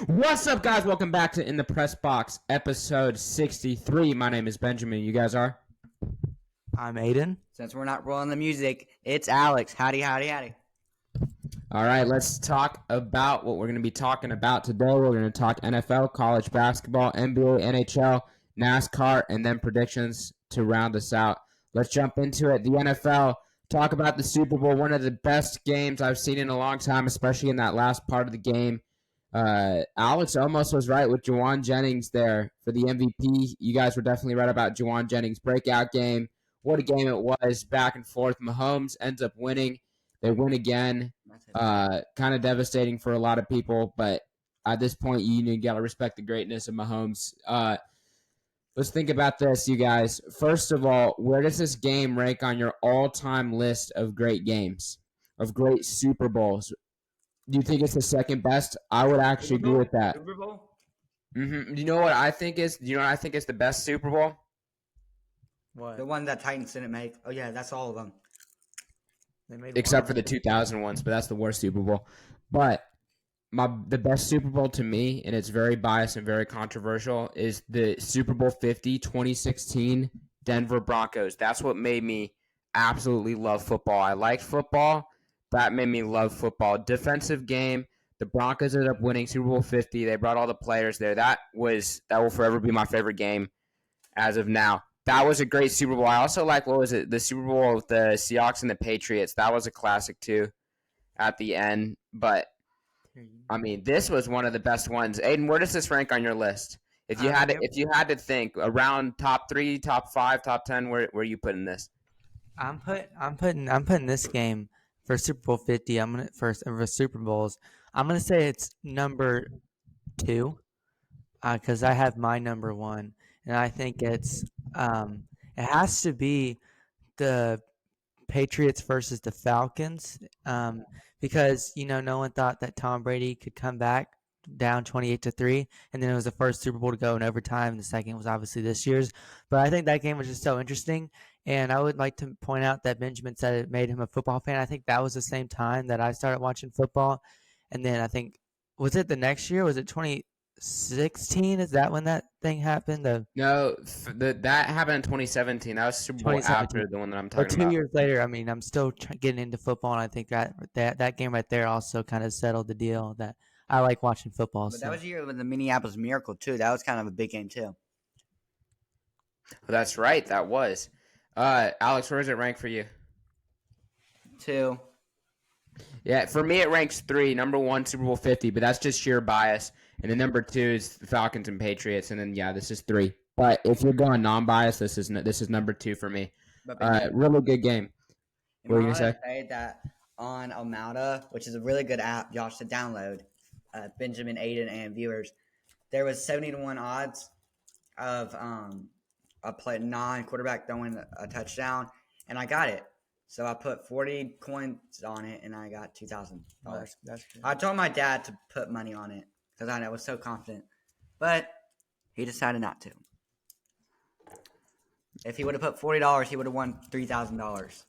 What's up, guys? Welcome back to In the Pressbox, episode 63. My name is Benjamin. You guys are? I'm Aiden. Since we're not rolling the music, it's Alex. Howdy, howdy, howdy. All right, let's talk about what we're going to be talking about today. We're going to talk NFL, college basketball, NBA, NHL, NASCAR, and then predictions to round us out. Let's jump into it. The NFL, talk about the Super Bowl, one of the best games I've seen in a long time, especially in that last part of the game. Alex almost was right with Juwan Jennings there for the MVP. You guys were definitely right about Juwan Jennings' breakout game. What a game it was, back and forth. Mahomes ends up winning. They win again. Kind of devastating for a lot of people, but at this point, you got to respect the greatness of Mahomes. Let's think about this, you guys. First of all, where does this game rank on your all-time list of great games, of great Super Bowls? Do you think it's the second best? I would actually agree with that. Super Bowl? Do you know what I think is? Do you know what I think is the best Super Bowl? What? The one that Titans didn't make. Oh, yeah, that's all of them. They made Except one. for the 2000 ones, but that's the worst Super Bowl. But the best Super Bowl to me, and it's very biased and very controversial, is the Super Bowl 50 2016 Denver Broncos. That's what made me absolutely love football. I liked football. That made me love football. Defensive game. The Broncos ended up winning Super Bowl 50. They brought all the players there. That will forever be my favorite game as of now. That was a great Super Bowl. I also like, the Super Bowl with the Seahawks and the Patriots. That was a classic too at the end. But, I mean, this was one of the best ones. Aiden, where does this rank on your list? If you had to think around top 3, top 5, top 10, where are you putting this? I'm putting this game for Super Bowl 50. For Super Bowls. I'm gonna say it's number 2, because I have my number 1, and I think it has to be the Patriots versus the Falcons, because no one thought that Tom Brady could come back down 28-3, and then it was the first Super Bowl to go in overtime, and the second was obviously this year's. But I think that game was just so interesting, and I would like to point out that Benjamin said it made him a football fan. I think that was the same time that I started watching football, and then I think, was it the next year? Was it 2016? Is that when that thing happened? No, that happened in 2017. That was Super Bowl after the one that I'm talking But 2 about. years later, I mean, I'm still getting into football, and I think that game right there also kind of settled the deal that I like watching football. But that was the year with the Minneapolis Miracle, too. That was kind of a big game, too. That's right. That was. Alex, where does it rank for you? 2. Yeah, for me it ranks 3. Number 1, Super Bowl 50, but that's just sheer bias. And then number 2 is the Falcons and Patriots, and then this is 3. But if you're going non-biased, this is number 2 for me. Really good game. What were you gonna say? That on Almada, which is a really good app, Josh, to download, Benjamin, Aiden, and viewers, there was 70-1 odds of a non-quarterback throwing a touchdown, and I got it. So I put 40 coins on it, and I got $2,000. That's good. I told my dad to put money on it because I was so confident, but he decided not to. If he would have put $40, he would have won $3,000.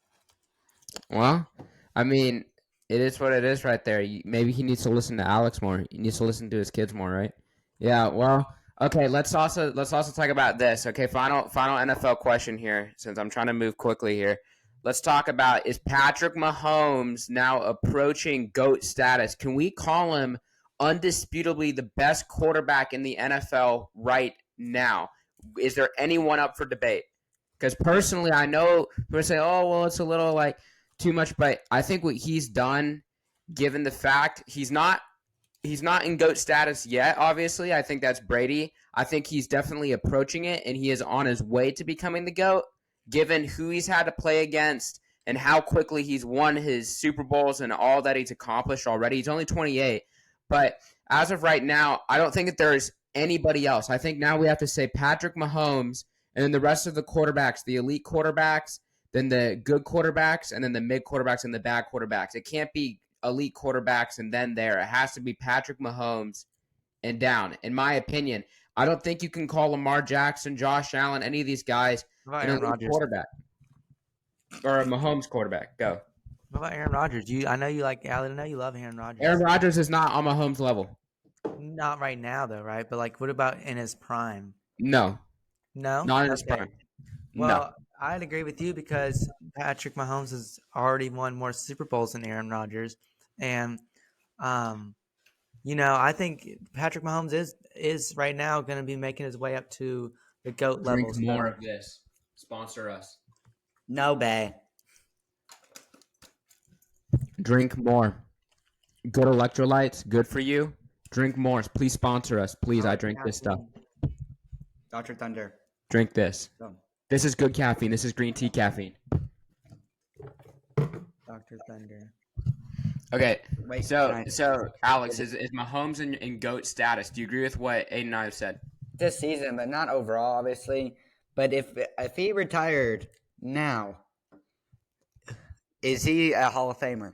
Well, I mean, it is what it is right there. Maybe he needs to listen to Alex more. He needs to listen to his kids more, right? Yeah, well, okay, let's also talk about this. Okay, final NFL question here, since I'm trying to move quickly here. Let's talk about, is Patrick Mahomes now approaching GOAT status? Can we call him undisputably the best quarterback in the NFL right now? Is there anyone up for debate? Because personally, I know people say, oh, well, it's a little like too much, but I think what he's done, given the fact he's not in GOAT status yet, obviously. I think that's Brady. I think he's definitely approaching it, and he is on his way to becoming the GOAT, given who he's had to play against and how quickly he's won his Super Bowls and all that he's accomplished already. He's only 28. But as of right now, I don't think that there's anybody else. I think now we have to say Patrick Mahomes, and then the rest of the quarterbacks, the elite quarterbacks, then the good quarterbacks, and then the mid quarterbacks and the bad quarterbacks. It can't be elite quarterbacks and then there. It has to be Patrick Mahomes and down, in my opinion. I don't think you can call Lamar Jackson, Josh Allen, any of these guys an elite quarterback. Or a Mahomes quarterback. Go. What about Aaron Rodgers? I know you like Allen. I know you love Aaron Rodgers. Aaron Rodgers is not on Mahomes' level. Not right now, though, right? But like, what about in his prime? No, No. not in his Okay. prime. No. Well, I'd agree with you because Patrick Mahomes has already won more Super Bowls than Aaron Rodgers, and um, I think Patrick Mahomes is right now going to be making his way up to the GOAT level. Drink more So of this. Sponsor us. No, bae. Drink more. Good electrolytes, good for you. Drink more. Please sponsor us. Please, I drink this stuff. Dr. Thunder. Drink this. Go. This is good caffeine. This is green tea caffeine. Dr. Thunder. Okay. Wait, So can Alex, is Mahomes in GOAT status? Do you agree with what Aiden and I have said? this season, but not overall, obviously. But if he retired now, is he a Hall of Famer?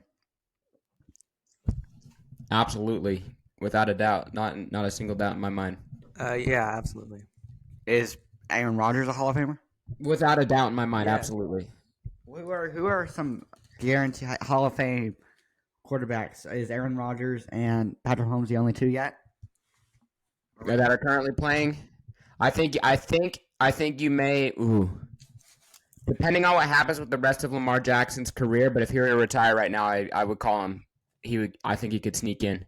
Absolutely. Without a doubt. Not a single doubt in my mind. Yeah, absolutely. Is Aaron Rodgers a Hall of Famer? Without a doubt in my mind, Yeah. absolutely. Who are some guaranteed Hall of Fame quarterbacks? Is Aaron Rodgers and Patrick Mahomes the only two yet? That are currently playing. I think you may depending on what happens with the rest of Lamar Jackson's career, but if he were to retire right now, I would call him. I think he could sneak in.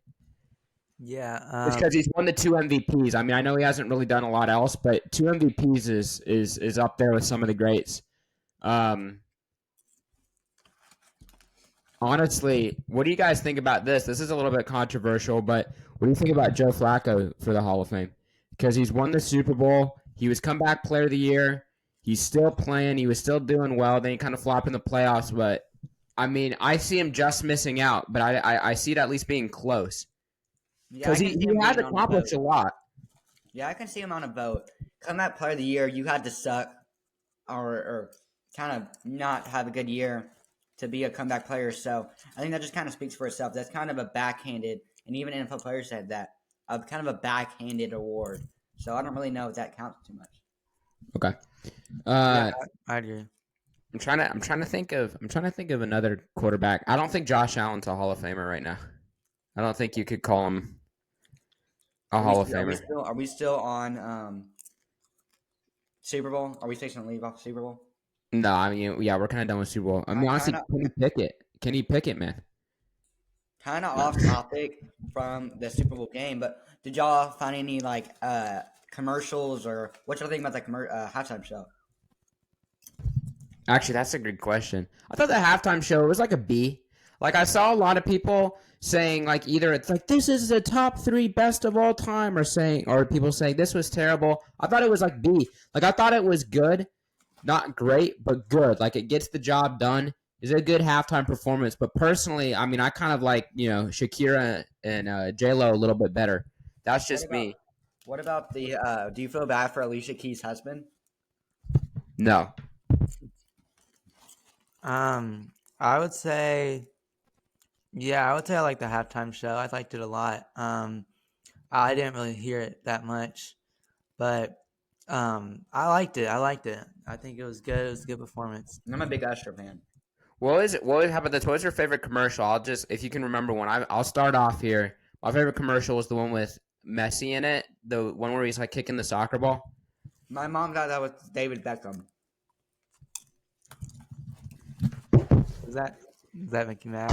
Yeah. It's because he's won the 2 MVPs. I mean, I know he hasn't really done a lot else, but 2 MVPs is up there with some of the greats. Honestly, what do you guys think about this? This is a little bit controversial, but what do you think about Joe Flacco for the Hall of Fame? Because he's won the Super Bowl. He was comeback player of the year. He's still playing. He was still doing well. Then he kind of flopped in the playoffs. But, I mean, I see him just missing out, but I see it at least being close. Because he has accomplished a lot. Yeah, I can see him on a vote. Comeback player of the year, you had to suck or kind of not have a good year to be a comeback player. So I think that just kind of speaks for itself. That's kind of a backhanded, and even NFL players said that, kind of a backhanded award. So I don't really know if that counts too much. Okay. yeah, I agree. I'm trying to think of another quarterback. I don't think Josh Allen's a Hall of Famer right now. I don't think you could call him a Hall of Famer. Are we still on Super Bowl? Are we fixing to leave off Super Bowl? No, I mean, yeah, we're kind of done with Super Bowl. I mean, honestly, Kenny Pickett, man. Kind of off topic from the Super Bowl game, but did y'all find any commercials or what y'all think about the halftime show? Actually, that's a good question. I thought the halftime show was like a B. Like, I saw a lot of people saying, like, either it's like, this is the top 3 best of all time, or people saying this was terrible. I thought it was like B. Like, I thought it was good. Not great, but good. Like, it gets the job done. It's a good halftime performance. But personally, I mean, I kind of like, Shakira and J-Lo a little bit better. That's just me. What about the do you feel bad for Alicia Keys' husband? No. I would say, yeah, I would say I like the halftime show. I liked it a lot. I didn't really hear it that much, but I liked it. I think it was good. It was a good performance. I'm a big Usher fan. How about this? What was your favorite commercial? If you can remember one, I'll start off here. My favorite commercial was the one with Messi in it, the one where he's like kicking the soccer ball. My mom thought that was David Beckham. Does that make you mad?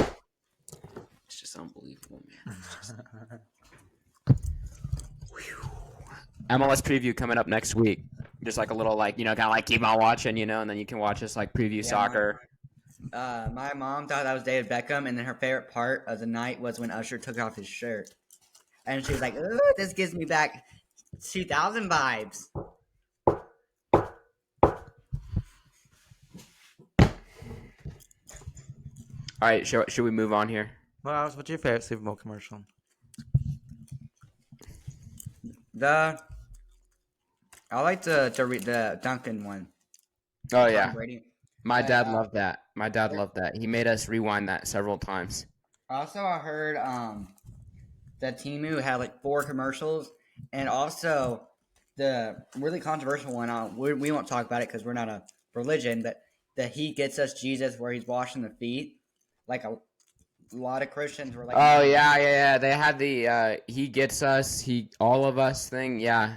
It's just unbelievable, man. MLS preview coming up next week. Just like a little, kind of like keep on watching, and then you can watch us like preview soccer. My mom thought that was David Beckham, and then her favorite part of the night was when Usher took off his shirt, and she was like, "Ooh, this gives me back 2000 vibes." All right, should we move on here? Well, what's your favorite Super Bowl commercial? I like to read the Duncan one. Oh yeah, Brady. my dad loved that. My dad loved that. He made us rewind that several times. Also, I heard that Timu had like 4 commercials, and also the really controversial one. We won't talk about it because we're not a religion, but that he gets us Jesus, where he's washing the feet, like A lot of Christians were like, Oh yeah. They had the he gets us, all of us thing. Yeah.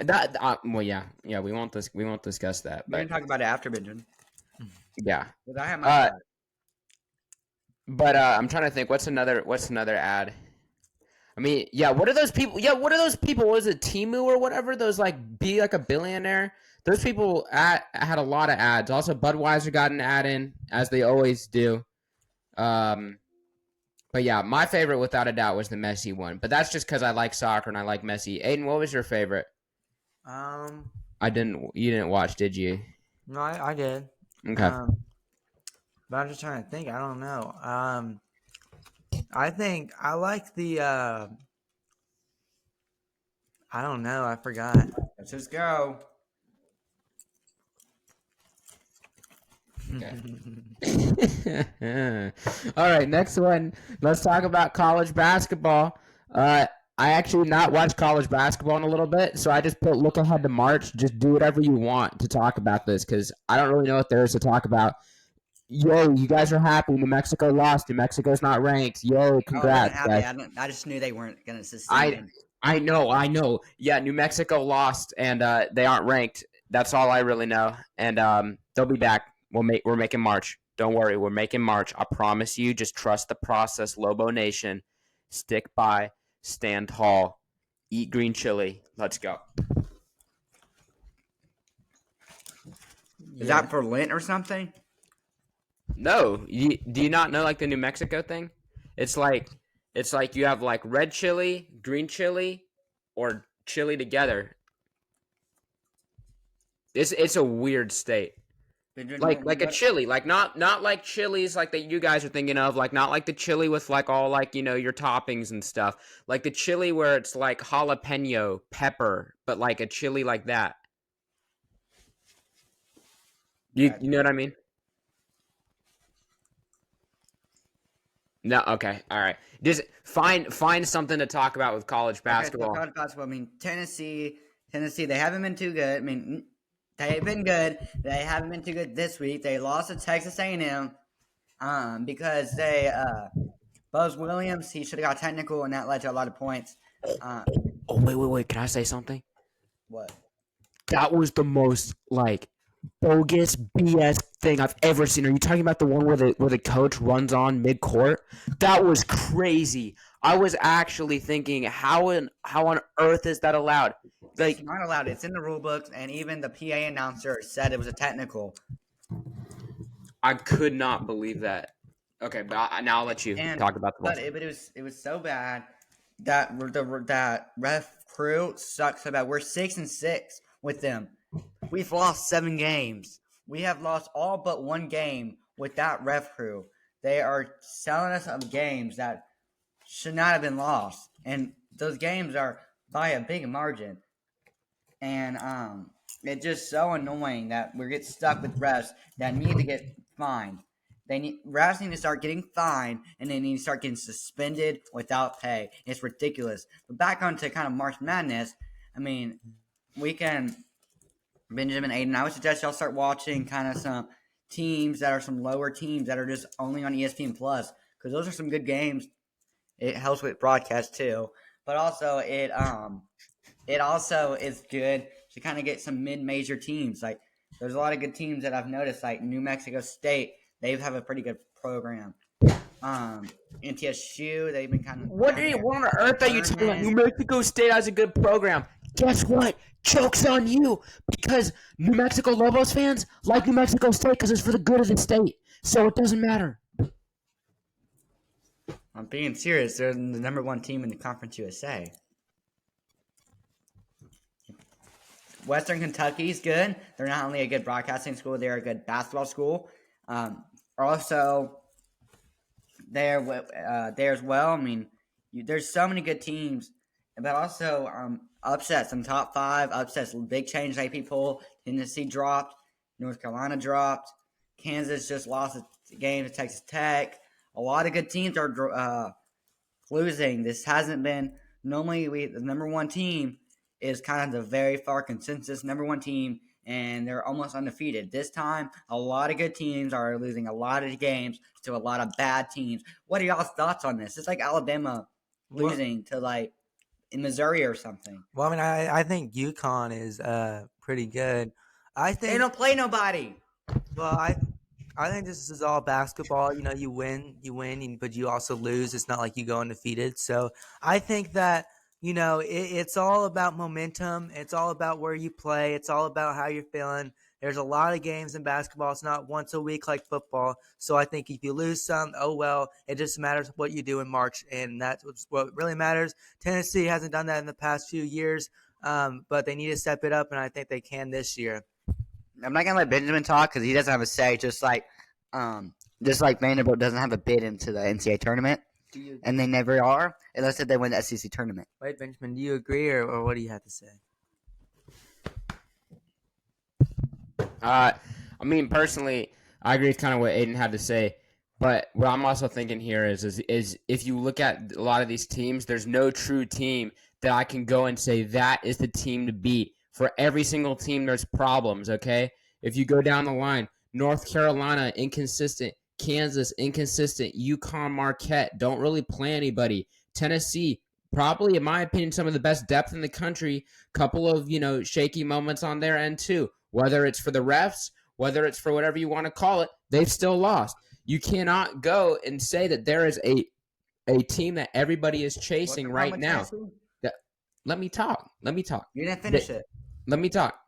That well, yeah. We won't discuss that, we but can talk about it after Benjamin. yeah. Because I have my Uh, thought. but I'm trying to think. What's another ad? I mean, yeah. What are those people? Yeah, what are those people? Was it Timu or whatever? Those like be like a billionaire. Those people had a lot of ads. Also, Budweiser got an ad in, as they always do. But yeah, my favorite without a doubt was the Messi one. But that's just because I like soccer and I like Messi. Aiden, what was your favorite? You didn't watch, did you? No, I did. Okay. But I'm just trying to think. I don't know. I think I like the. I don't know. I forgot. Let's just go. Okay. All right, next one. Let's talk about college basketball. I actually not watched college basketball in a little bit, so I just put look ahead to March. Just do whatever you want to talk about this because I don't really know what there is to talk about. Yo, you guys are happy. New Mexico lost. New Mexico's not ranked. Yo, Oh, I wasn't congrats, happy. guys. I just knew they weren't going to succeed. I know. Yeah, New Mexico lost, and they aren't ranked. That's all I really know. And they'll be back. We're making March. Don't worry, we're making March. I promise you. Just trust the process, Lobo Nation. Stick by, stand tall, eat green chili. Let's go. Is that for Lent or something? No, do you not know like the New Mexico thing? It's like you have like red chili, green chili, or chili together. It's a weird state. Like a chili, like not like chilies like that you guys are thinking of, like not like the chili with like all like your toppings and stuff. Like the chili where it's like jalapeno pepper, but like a chili like that. You know what I mean? No, okay, all right. Just find something to talk about with college basketball. Okay, so college basketball. I mean, Tennessee, they haven't been too good. I mean, they've been good. They haven't been too good this week. They lost to Texas A&M because Buzz Williams, he should have got technical, and that led to a lot of points. Oh, wait. Can I say something? What? That was the most like bogus BS thing I've ever seen. Are you talking about the one where the coach runs on mid court? That was crazy. I was actually thinking, how on earth is that allowed? Like, It's not allowed. It's in the rule books, and even the PA announcer said it was a technical. I could not believe that. Okay, but now I'll let you talk about the But it was so bad that that ref crew sucks so bad. We're 6-6 with them. We've lost 7 games. We have lost all but 1 game with that ref crew. They are selling us of games that should not have been lost, and those games are by a big margin. And it's just so annoying that we get stuck with refs that need to get fined. Refs need to start getting fined, and they need to start getting suspended without pay. It's ridiculous. But back onto kind of March Madness. I mean, we can Benjamin Aiden. I would suggest y'all start watching kind of some teams that are some lower teams that are just only on ESPN Plus because those are some good games. It helps with broadcast too, but also it also is good to kind of get some mid-major teams. Like there's a lot of good teams that I've noticed, like New Mexico State. They have a pretty good program. NTSU, they've been kind of. what on earth are you talking about? New Mexico State has a good program. Guess what? Joke's on you because New Mexico Lobos fans like New Mexico State because it's for the good of the state. So it doesn't matter. I'm being serious. They're the number 1 team in the Conference USA. Western Kentucky's good. They're not only a good broadcasting school, they're a good basketball school. Also, there as well. I mean, there's so many good teams, but also upsets. Some top 5 upsets. Big change AP poll. Tennessee dropped. North Carolina dropped. Kansas just lost a game to Texas Tech. A lot of good teams are losing. This hasn't been normally the number 1 team is kind of the very far consensus number 1 team and they're almost undefeated. This time, a lot of good teams are losing a lot of games to a lot of bad teams. What are y'all's thoughts on this? It's like Alabama losing to like in Missouri or something. Well, I mean, I think UConn is pretty good. I They think don't play nobody. well, I think this is all basketball. You know, you win, but you also lose. It's not like you go undefeated. So I think that it's all about momentum. It's all about where you play. It's all about how you're feeling. There's a lot of games in basketball. It's not once a week like football. So I think if you lose some, oh well. It just matters what you do in March, and that's what really matters. Tennessee hasn't done that in the past few years, but they need to step it up, and I think they can this year. I'm not gonna let Benjamin talk because he doesn't have a say. Just like Vanderbilt doesn't have a bid into the NCAA tournament, and they never are unless they win the SEC tournament. Wait, Benjamin, do you agree, or what do you have to say? I mean, personally, I agree with kind of what Aiden had to say. But what I'm also thinking here is if you look at a lot of these teams, there's no true team that I can go and say that is the team to beat. For every single team, there's problems, okay? If you go down the line, North Carolina, inconsistent. Kansas, inconsistent. UConn, Marquette, don't really play anybody. Tennessee, probably, in my opinion, some of the best depth in the country. Couple of, shaky moments on their end, too. Whether it's for the refs, whether it's for whatever you want to call it, they've still lost. You cannot go and say that there is a team that everybody is chasing right now. Let me talk. You didn't finish it. Let me talk.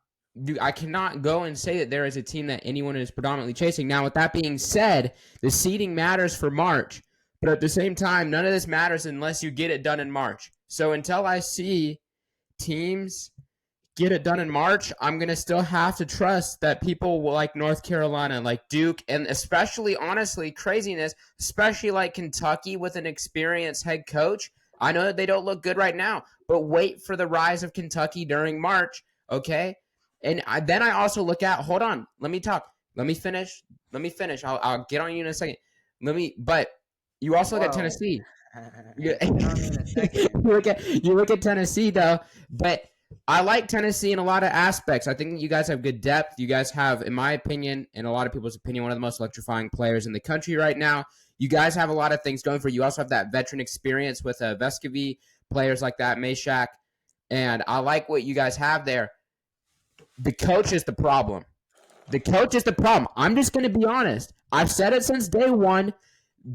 I cannot go and say that there is a team that anyone is predominantly chasing. Now, with that being said, the seeding matters for March. But at the same time, none of this matters unless you get it done in March. So until I see teams get it done in March, I'm going to still have to trust that people like North Carolina, like Duke, and especially, honestly, craziness, especially like Kentucky with an experienced head coach. I know that they don't look good right now, but wait for the rise of Kentucky during March, okay? And then I also look at, hold on, let me talk. Let me finish. I'll get on you in a second. But you also look at Tennessee. You look at Tennessee, though, but I like Tennessee in a lot of aspects. I think you guys have good depth. You guys have, in my opinion, and a lot of people's opinion, one of the most electrifying players in the country right now. You guys have a lot of things going for you. You also have that veteran experience with Vescovy, players like that, Meshack, and I like what you guys have there. The coach is the problem. I'm just going to be honest. I've said it since day one.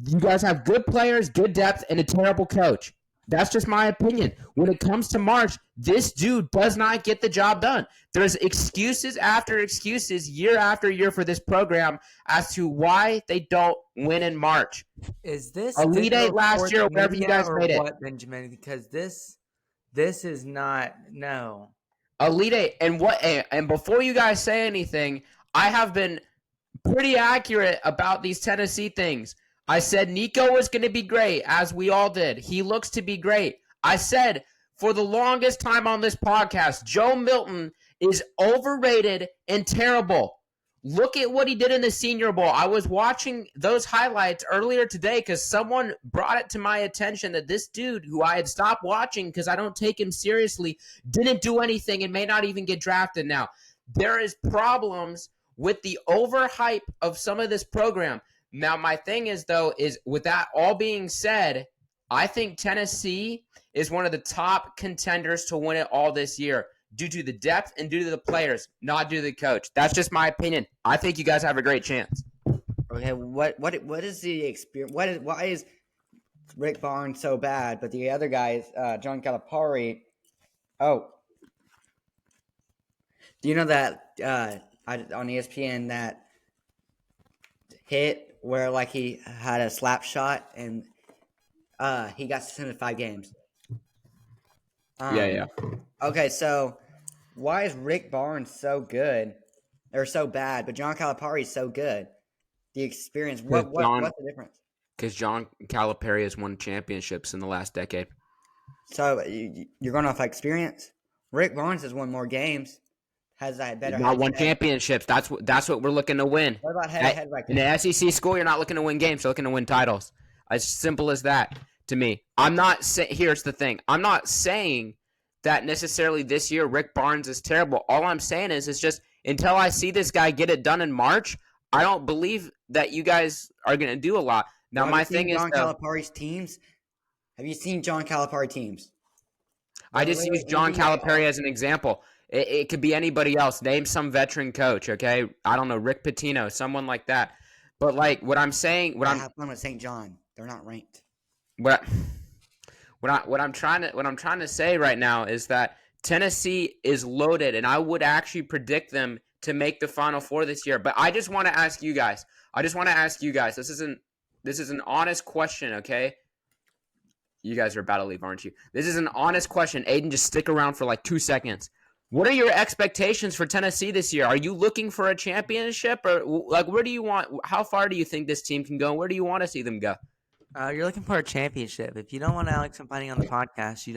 You guys have good players, good depth, and a terrible coach. That's just my opinion. When it comes to March, this dude does not get the job done. There's excuses after excuses year after year for this program as to why they don't win in March. Is this Elite Eight last year, wherever you guys made it? What, Benjamin? Because this is not no. Elite Eight, and before you guys say anything, I have been pretty accurate about these Tennessee things. I said Nico was going to be great, as we all did. He looks to be great. I said for the longest time on this podcast, Joe Milton is overrated and terrible. Look at what he did in the Senior Bowl. I was watching those highlights earlier today because someone brought it to my attention that this dude, who I had stopped watching because I don't take him seriously, didn't do anything and may not even get drafted now. There is problems with the overhype of some of this program. Now, my thing is, though, is with that all being said, I think Tennessee is one of the top contenders to win it all this year due to the depth and due to the players, not due to the coach. That's just my opinion. I think you guys have a great chance. Okay, what is the experience? Why is Rick Barnes so bad, but the other guys, John Calipari? Oh, do you know that on ESPN that hit where like he had a slap shot and he got suspended 5 games? Yeah. Okay, so why is Rick Barnes so good or so bad, but John Calipari is so good? The experience. What's the difference? Because John Calipari has won championships in the last decade. So you're going off experience. Rick Barnes has won more games. Has that better? Not won championships. That's what we're looking to win. What about head-to-head record? In the SEC school, you're not looking to win games. You're looking to win titles. As simple as that to me. Here's the thing. I'm not saying that necessarily this year Rick Barnes is terrible. All I'm saying is it's just until I see this guy get it done in March, I don't believe that you guys are going to do a lot. Now, Well, my have you thing seen is, John though, Calipari's teams? Have you seen John Calipari teams? I They're just use literally John NBA Calipari all. as an example. It could be anybody else. Name some veteran coach, okay? I don't know, Rick Pitino, someone like that. But like what I'm saying, Yeah, have fun with St. John. They're not ranked. what I'm trying to say right now is that Tennessee is loaded, and I would actually predict them to make the Final Four this year. But I just want to ask you guys. This is an honest question, okay? You guys are about to leave, aren't you? This is an honest question. Aiden, just stick around for like 2 seconds. What are your expectations for Tennessee this year? Are you looking for a championship, or like where do you want? How far do you think this team can go? Where do you want to see them go? You're looking for a championship. If you don't want Alex complaining on the podcast, you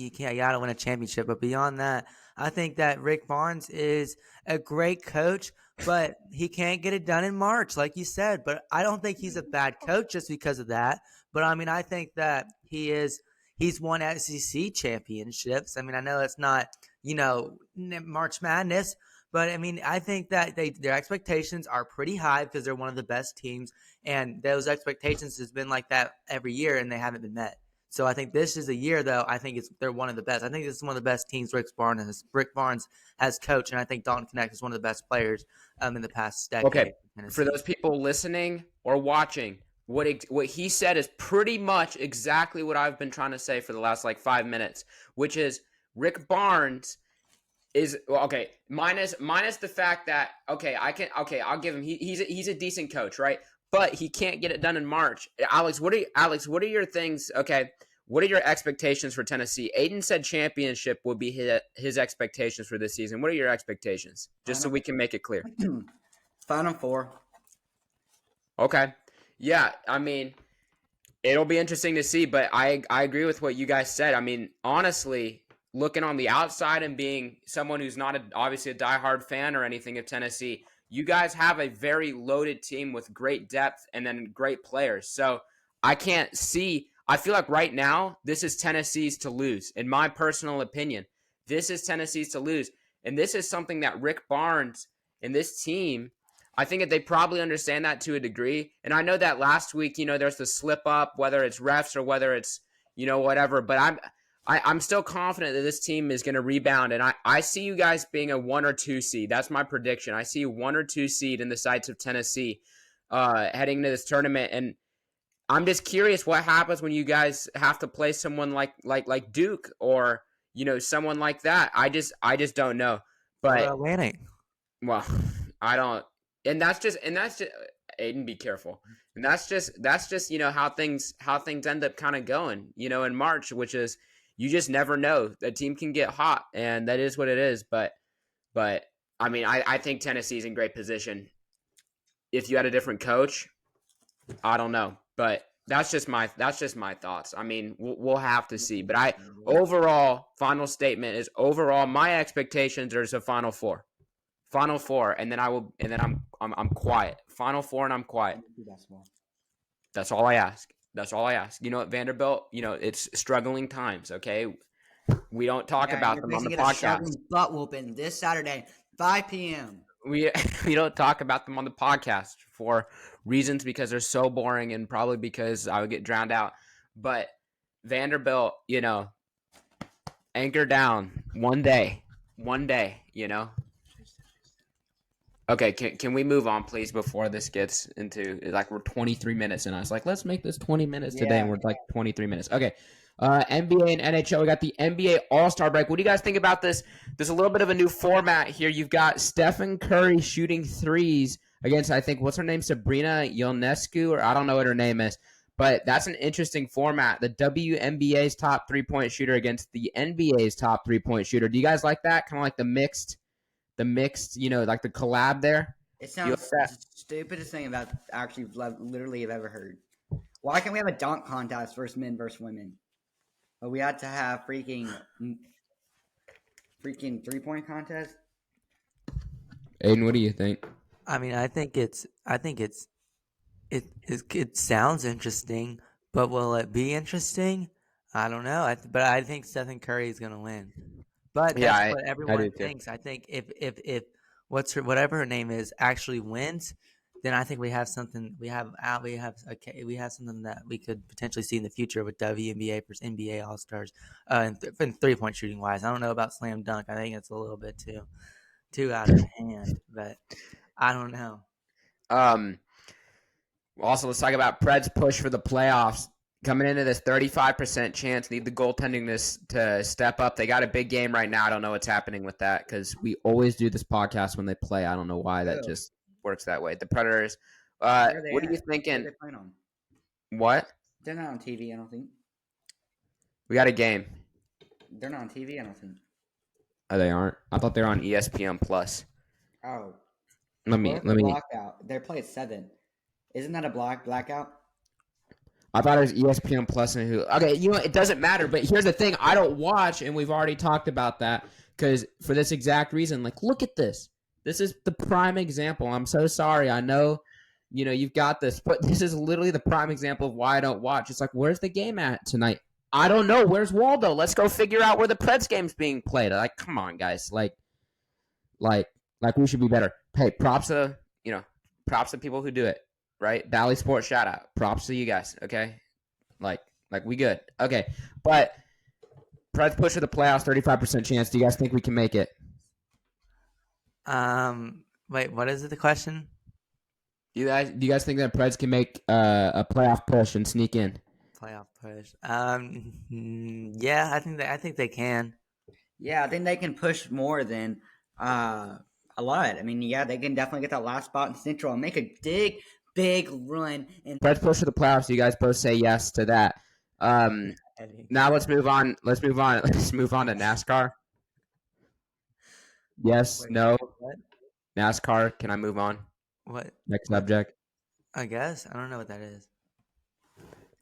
can't. You gotta win a championship. But beyond that, I think that Rick Barnes is a great coach, but he can't get it done in March, like you said. But I don't think he's a bad coach just because of that. But I mean, I think that he's won SEC championships. I mean, I know it's not March Madness, but I mean, I think that their expectations are pretty high because they're one of the best teams, and those expectations has been like that every year, and they haven't been met. So I think this is a year, though. I think they're one of the best. I think this is one of the best teams Rick Barnes has coached, and I think Dalton Connect is one of the best players in the past decade. Okay, for those people listening or watching, what he said is pretty much exactly what I've been trying to say for the last like 5 minutes, which is Rick Barnes is okay. Minus the fact that I'll give him he's a decent coach, right? But he can't get it done in March. Alex, what are your things? Okay, what are your expectations for Tennessee? Aiden said championship would be his expectations for this season. What are your expectations? Just so we can make it clear. Final Four. Okay. Yeah, I mean, it'll be interesting to see, but I agree with what you guys said. I mean, honestly, looking on the outside and being someone who's not obviously a diehard fan or anything of Tennessee, you guys have a very loaded team with great depth and then great players. So I can't see. I feel like right now this is Tennessee's to lose, in my personal opinion. This is Tennessee's to lose, and this is something that Rick Barnes and this team. I think that they probably understand that to a degree. And I know that last week, there's the slip up, whether it's refs or whether it's, whatever. But I'm still confident that this team is going to rebound. And I see you guys being a 1 or 2 seed. That's my prediction. I see a 1 or 2 seed in the sights of Tennessee heading into this tournament. And I'm just curious what happens when you guys have to play someone like Duke or, someone like that. I just don't know. But winning. well, I don't. And that's just Aiden, be careful. And that's just how things end up kind of going, in March, which is you just never know. The team can get hot, and that is what it is. But I mean, I think Tennessee's in great position. If you had a different coach, I don't know, but that's just my thoughts. I mean, we'll have to see. But overall, final statement is overall my expectations are a Final Four. Final Four, and then I'm quiet. Final Four, and I'm quiet. That's all I ask. That's all I ask. You know, at Vanderbilt, it's struggling times. Okay, we don't talk about them on the podcast. Butt whooping this Saturday, 5 p.m. We don't talk about them on the podcast for reasons because they're so boring and probably because I would get drowned out. But Vanderbilt, anchor down one day. Okay, can we move on, please, before this gets into, like, we're 23 minutes, and I was like, let's make this 20 minutes today, and we're like 23 minutes. Okay, NBA and NHL, we got the NBA All-Star break. What do you guys think about this? There's a little bit of a new format here. You've got Stephen Curry shooting threes against, I think, what's her name, Sabrina Ionescu, or I don't know what her name is, but that's an interesting format. The WNBA's top three-point shooter against the NBA's top three-point shooter. Do you guys like that? Kind of like the mixed, like the collab there? It sounds the stupidest thing about actually literally have ever heard. Why can't we have a dunk contest versus men versus women? But we had to have freaking 3-point contest. Aiden, what do you think? I mean, it sounds interesting, but will it be interesting? I don't know. But I think Stephen Curry is going to win. But that's what everyone thinks. I think if whatever her name is actually wins, then I think we have something. We have something that we could potentially see in the future with WNBA versus NBA All Stars, and 3-point shooting wise. I don't know about slam dunk. I think it's a little bit too out of hand, but I don't know. Also, let's talk about Preds' push for the playoffs. Coming into this 35% chance, need the goaltending to step up. They got a big game right now. I don't know what's happening with that because we always do this podcast when they play. I don't know why that just works that way. The Predators. What are you Where are thinking? they playing on? What? They're not on TV, I don't think. We got a game. They're not on TV, I don't think. Oh, they aren't. I thought they were on ESPN Plus. Oh. Let me. Blackout. They play at 7. Isn't that a blackout? I thought it was ESPN Plus and Hulu. Okay, you know it doesn't matter. But here's the thing: I don't watch, and we've already talked about that because for this exact reason. Like, look at this. This is the prime example. I'm so sorry. I know, you've got this, but this is literally the prime example of why I don't watch. It's like, where's the game at tonight? I don't know. Where's Waldo? Let's go figure out where the Preds game's being played. Like, come on, guys. Like we should be better. Hey, props to people who do it. Right? Bally Sports shout out. Props to you guys, okay? Like we good. Okay. But Preds push to the playoffs, 35% chance. Do you guys think we can make it? Wait, what is it, the question? Do you guys think that Preds can make a playoff push and sneak in? Playoff push. Yeah, I think they can. Yeah, I think they can push more than a lot. I mean, yeah, they can definitely get that last spot in Central and make a big run. And Preds push to the playoffs. You guys both say yes to that. Now let's move on. Let's move on to NASCAR. Yes, Wait, no. what? NASCAR. Can I move on? What? Next subject. I guess I don't know what that is.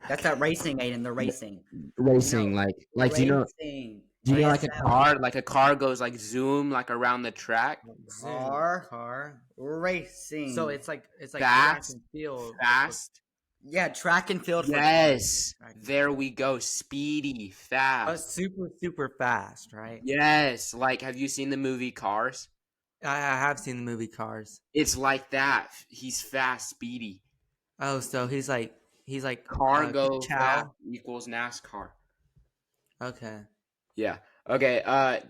that's that racing, Aiden. The racing. Racing, like do you know? Racing. Do you know like a car goes like zoom like around the track? Car racing. So it's like Fast, track and field. fast. Yeah, track and field. Yes, there we go. Speedy, fast. Super fast, right? Yes, like have you seen the movie Cars? I have seen the movie Cars. It's like that. He's fast, speedy. Oh, so he's like Cargo Chow. fast equals NASCAR. Okay. Yeah. Okay.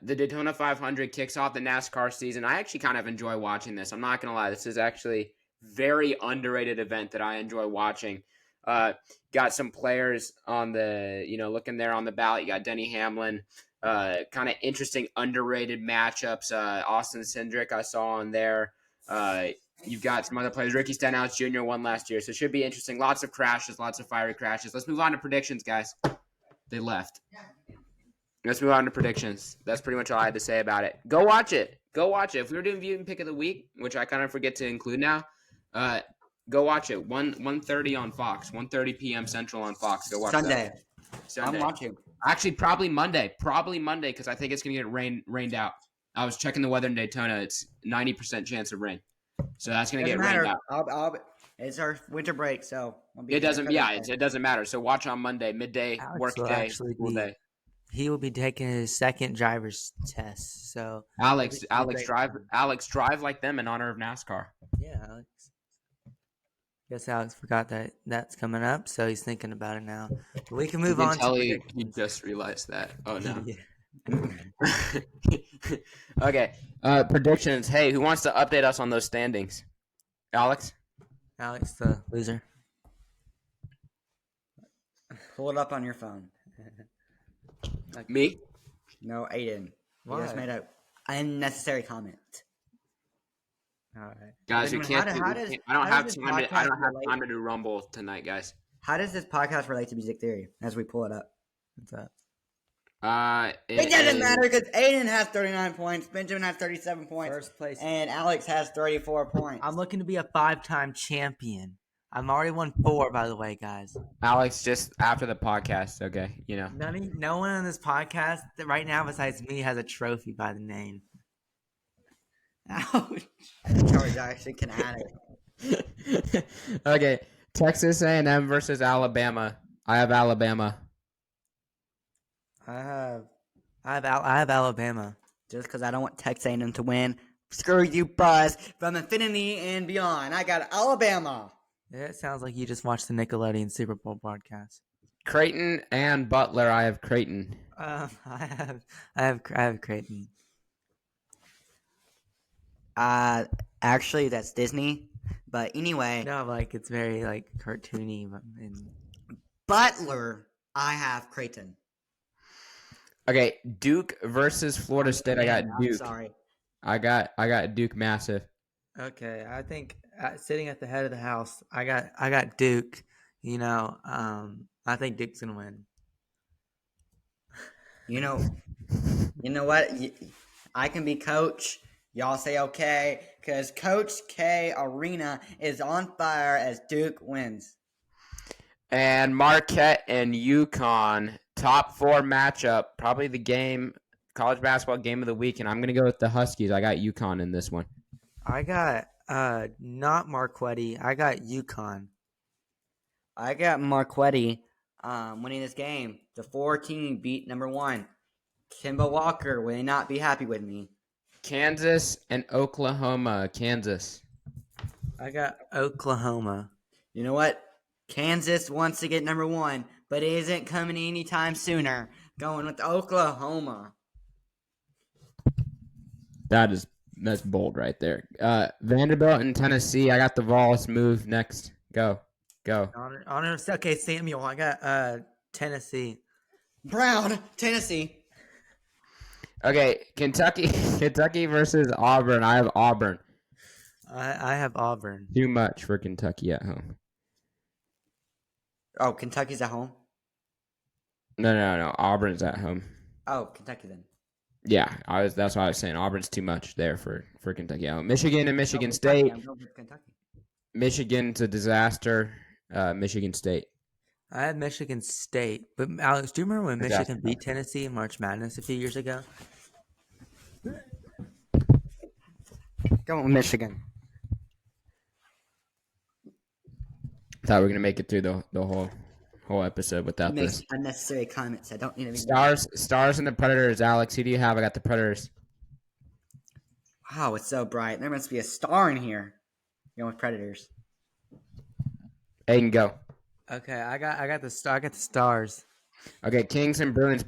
The Daytona 500 kicks off the NASCAR season. I actually kind of enjoy watching this. I'm not gonna lie. This is actually very underrated event that I enjoy watching. Got some players on the, looking there on the ballot. You got Denny Hamlin. Kind of interesting underrated matchups. Austin Cindric I saw on there. You've got some other players. Ricky Stenhouse Jr. won last year, so it should be interesting. Lots of crashes, lots of fiery crashes. Let's move on to predictions, guys. They left. Let's move on to predictions. That's pretty much all I had to say about it. Go watch it. If we were doing viewing pick of the week, which I kind of forget to include now, go watch it. 1:30 on Fox. 1:30 p.m. Central on Fox. Go watch Sunday. Sunday. I'm watching. Actually, probably Monday. Because I think it's going to get rained out. I was checking the weather in Daytona. It's 90% chance of rain. So that's going to get rained out. It's our winter break, so it doesn't matter. So watch on Monday, midday, work day, school day. He will be taking his second driver's test. So Alex drive like them in honor of NASCAR. Yeah, Alex. Guess Alex forgot that that's coming up, so he's thinking about it now. We can move on. He just realized that. Oh no. Okay. Predictions. Hey, who wants to update us on those standings? Alex, the loser. Pull it up on your phone. Me? No, Aiden. Why? You just made an unnecessary comment. All right, guys. I don't have time to do Rumble tonight, guys. How does this podcast relate to Music Theory as we pull it up? what's that? It doesn't matter because Aiden has 39 points, Benjamin has 37 points, First place, and Alex has 34 points. I'm looking to be a 5-time champion. I'm already won 4, by the way, guys. Alex, just after the podcast, okay? No one on this podcast right now besides me has a trophy by the name. Ouch. George actually can add it. Okay, Texas A&M versus Alabama. I have Alabama. I have Alabama. Just because I don't want Texas A&M to win, Screw you, Buzz. From infinity and beyond, I got Alabama. It sounds like you just watched the Nickelodeon Super Bowl podcast. Creighton and Butler. I have Creighton. I have Creighton. Actually, that's Disney. But anyway, No, like it's very like cartoony. Butler, I have Creighton. Okay, Duke versus Florida State. I got I'm Duke. sorry. I got Duke massive. Okay, I think sitting at the head of the house, I got Duke. You know, I think Duke's gonna win. You know what? I can be coach. Y'all say okay, because Coach K Arena is on fire as Duke wins. And Marquette and UConn, top 4 matchup, probably the college basketball game of the week, and I'm gonna go with the Huskies. I got UConn in this one. I got not Marquette. I got UConn. I got Marquette winning this game. The 4 team beat number 1. Kimba Walker will not be happy with me. Kansas and Oklahoma. Kansas. I got Oklahoma. You know what? Kansas wants to get number 1, but it isn't coming anytime sooner. Going with Oklahoma. That's bold right there. Vanderbilt and Tennessee. I got the Vols. Move next. Go. Honor. Okay, Samuel. I got Tennessee. Brown, Tennessee. Okay, Kentucky versus Auburn. I have Auburn. I have Auburn. Too much for Kentucky at home. Oh, Kentucky's at home? No. Auburn's at home. Oh, Kentucky then. Yeah, that's why I was saying Auburn's too much there for Kentucky at home. Michigan and Michigan State. I'm going with Kentucky. Michigan's a disaster. Michigan State. I had Michigan State. But Alex, do you remember when Disaster. Michigan beat Tennessee in March Madness a few years ago? Going with Michigan. I thought we were gonna make it through the whole episode without Makes this. unnecessary comments. I don't need to be. Stars and the Predators. Alex, who do you have? I got the Predators. Wow, it's so bright. There must be a star in here. Going with Predators. Aiden, go. Okay, I got the Stars. Okay, Kings and Bruins.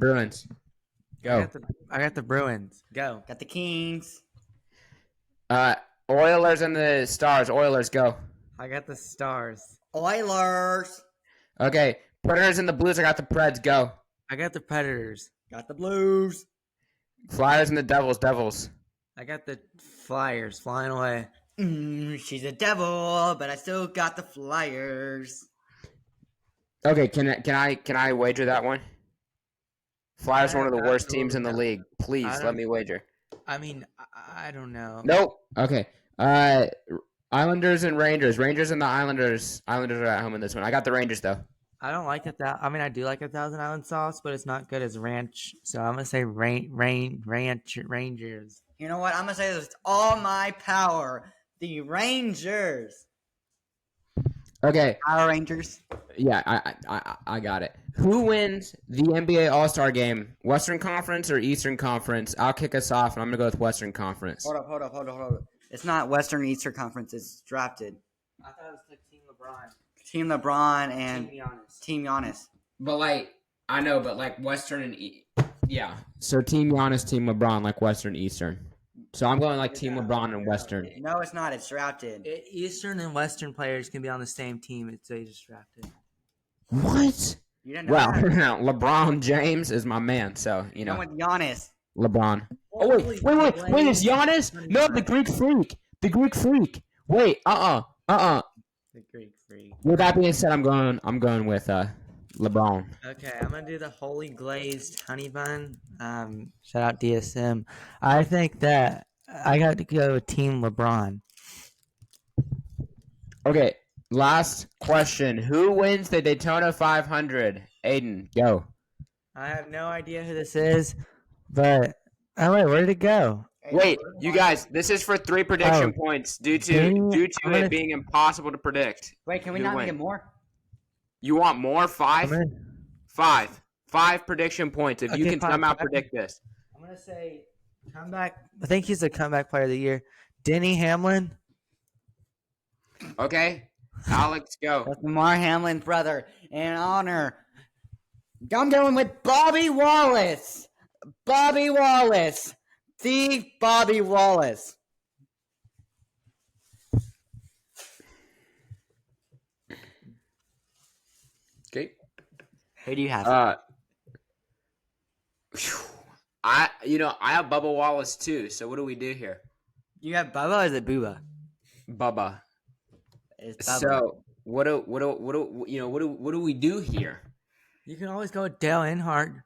Go. I got the Bruins. Go. Got the Kings. Oilers and the Stars. Oilers, go. I got the Stars. Oilers. Okay, Predators and the Blues. I got the Preds. Go. I got the Predators. Got the Blues. Flyers and the Devils. I got the Flyers flying away. She's a devil, but I still got the Flyers. Okay, can I wager that one? Flyers are one of the worst teams in the league. Please let me wager. I mean, I don't know. Nope. Okay. Islanders and Rangers. Rangers and the Islanders. Islanders are at home in this one. I got the Rangers though. I don't like it that. I mean, I do like a Thousand Island sauce, but it's not good as ranch. So I'm gonna say Rangers. You know what? I'm gonna say this with all my power. The Rangers. Okay. Power Rangers. Yeah, I got it. Who wins the NBA All-Star game? Western Conference or Eastern Conference? I'll kick us off, and I'm gonna go with Western Conference. Hold up. It's not Western Eastern Conference. It's drafted. I thought it was like Team LeBron. Team LeBron and Team Giannis. But I know, but Western and yeah. So Team Giannis, Team LeBron, Western, Eastern. So I'm going Team LeBron and Western. No, it's not. It's drafted. Eastern and Western players can be on the same team. It's they just drafted. What? You didn't know Well, that? LeBron James is my man, so you know. Going with Giannis. LeBron. Oh wait, it's Giannis? No, the Greek Freak. Wait, The Greek Freak. With that being said, I'm going with LeBron. Okay, I'm gonna do the holy glazed honey bun. Shout out DSM. I think that I got to go with Team LeBron. Okay, last question. Who wins the Daytona 500? Aiden, go. I have no idea who this is, but wait, where did it go? Wait, you guys, this is for 3 prediction points due to it being impossible to predict. Wait, can we Who not win? get more? You want more? 5? 5 prediction points if you Okay, can fine. somehow predict this. I'm gonna say Comeback. I think he's the comeback player of the year. Denny Hamlin. Okay, Alex, go. That's Lamar Hamlin's brother. In honor, I'm going with Bobby Wallace. Bobby Wallace. The Bobby Wallace. Okay. Who do you have? I have Bubba Wallace too. So what do we do here? You have Bubba or is it Booba? Bubba. It's Bubba. So what do we do here? You can always go with Dale Earnhardt.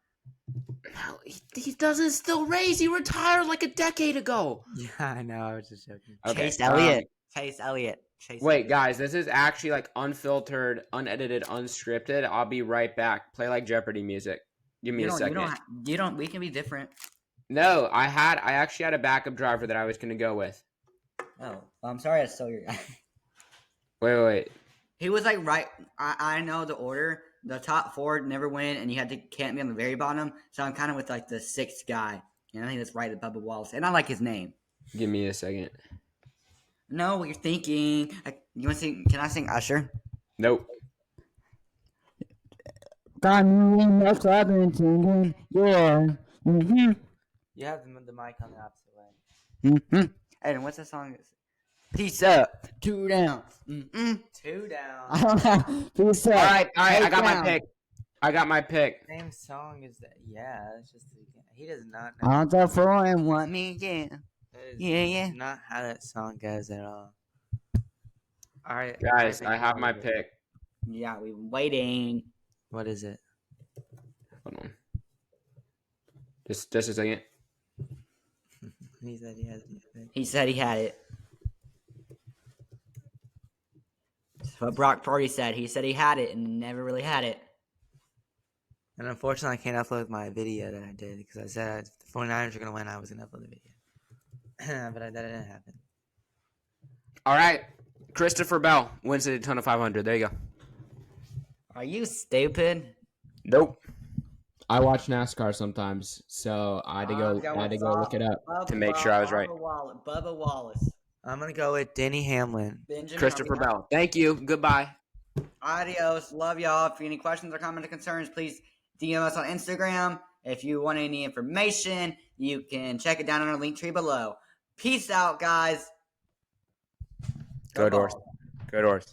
He doesn't still race. He retired like a decade ago. Yeah, I know. I was just joking. Okay, Chase Elliott. Chase Elliott. Wait, guys, this is actually like unfiltered, unedited, unscripted. I'll be right back. Play like Jeopardy music. Give me a second. You don't. We can be different. No, I actually had a backup driver that I was gonna go with. Oh, well, I'm sorry. I stole your guy. Wait. He was like right. I know the order. The top four never win, and you had to can't be on the very bottom. So I'm kind of with like the sixth guy, and I think that's right at Bubba Wallace, and I like his name. Give me a second. No, what you're thinking. You want to sing? Can I sing Usher? Nope. Got me in the club and singing, yeah. Mm-hmm. You have the mic on the opposite way. Mm-hmm. Aiden, what's the song? Peace up, two down. Mm-hmm. Two down. Peace up. All right. I got down. my pick. Same song as that. Yeah, it's just he does not know. On the floor and want me again. Yeah. Not how that song goes at all. All right, Guys, I have my pick. Yeah, we've been waiting. What is it? Hold on. Just a second. He said he has it. He said he had it. That's what Brock Purdy said. He said he had it and never really had it. And unfortunately, I can't upload my video that I did because I said if the 49ers are going to win, I was going to upload the video. But that didn't happen. All right. Christopher Bell wins the Daytona 500. There you go. Are you stupid? Nope. I watch NASCAR sometimes, so I had to go look it up to make sure I was right. Bubba Wallace. I'm going to go with Denny Hamlin. Benjamin Christopher Hamlin. Bell. Thank you. Goodbye. Adios. Love y'all. If you have any questions or comments or concerns, please DM us on Instagram. If you want any information, you can check it down on our link tree below. Peace out, guys. Go Doors. Go Doors.